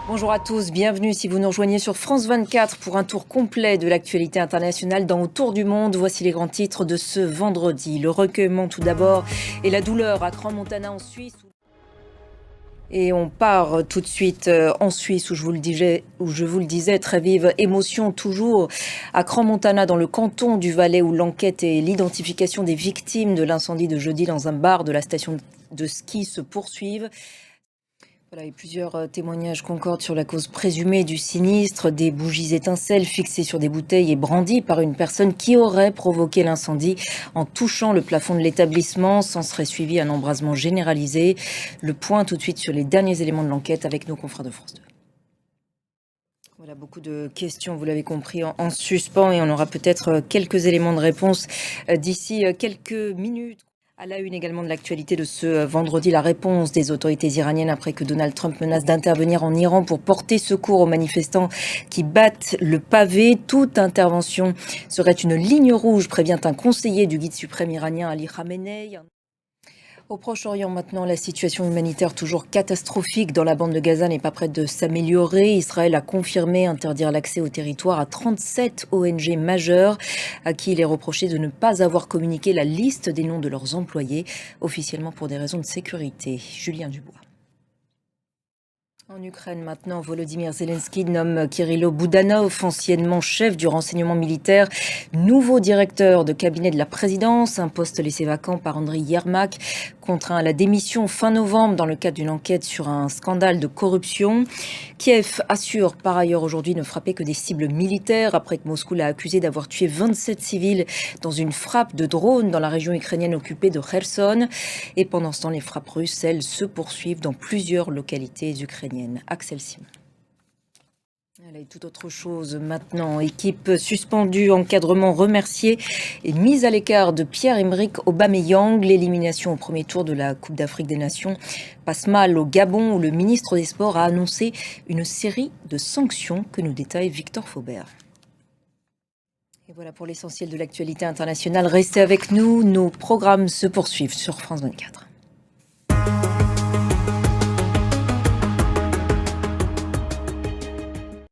Bonjour à tous, bienvenue si vous nous rejoignez sur France 24 pour un tour complet de l'actualité internationale dans Autour du monde. Voici les grands titres de ce vendredi. Le recueillement tout d'abord et la douleur à Crans-Montana en Suisse. Et on part tout de suite en Suisse où je vous le disais, très vive émotion toujours à Crans-Montana dans le canton du Valais où l'enquête et l'identification des victimes de l'incendie de jeudi dans un bar de la station de ski se poursuivent. Voilà, et plusieurs témoignages concordent sur la cause présumée du sinistre. Des bougies étincelles fixées sur des bouteilles et brandies par une personne qui aurait provoqué l'incendie en touchant le plafond de l'établissement. S'en serait suivi un embrasement généralisé. Le point tout de suite sur les derniers éléments de l'enquête avec nos confrères de France 2. Voilà, beaucoup de questions, vous l'avez compris, en suspens et on aura peut-être quelques éléments de réponse d'ici quelques minutes. À la une également de l'actualité de ce vendredi, la réponse des autorités iraniennes après que Donald Trump menace d'intervenir en Iran pour porter secours aux manifestants qui battent le pavé. Toute intervention serait une ligne rouge, prévient un conseiller du guide suprême iranien Ali Khamenei. Au Proche-Orient maintenant, la situation humanitaire toujours catastrophique dans la bande de Gaza n'est pas prête de s'améliorer. Israël a confirmé interdire l'accès au territoire à 37 ONG majeures à qui il est reproché de ne pas avoir communiqué la liste des noms de leurs employés, officiellement pour des raisons de sécurité. Julien Dubois. En Ukraine maintenant, Volodymyr Zelensky nomme Kirilo Boudanov, anciennement chef du renseignement militaire, nouveau directeur de cabinet de la présidence, un poste laissé vacant par Andriy Yermak, contraint à la démission fin novembre dans le cadre d'une enquête sur un scandale de corruption. Kiev assure par ailleurs aujourd'hui ne frapper que des cibles militaires après que Moscou l'a accusé d'avoir tué 27 civils dans une frappe de drone dans la région ukrainienne occupée de Kherson. Et pendant ce temps, les frappes russes, elles, se poursuivent dans plusieurs localités ukrainiennes. Axel Sim. Et toute autre chose maintenant. Équipe suspendue, encadrement remercié et mise à l'écart de Pierre-Emerick Aubameyang. L'élimination au premier tour de la Coupe d'Afrique des Nations passe mal au Gabon où le ministre des Sports a annoncé une série de sanctions que nous détaille Victor Faubert. Et voilà pour l'essentiel de l'actualité internationale. Restez avec nous, nos programmes se poursuivent sur France 24.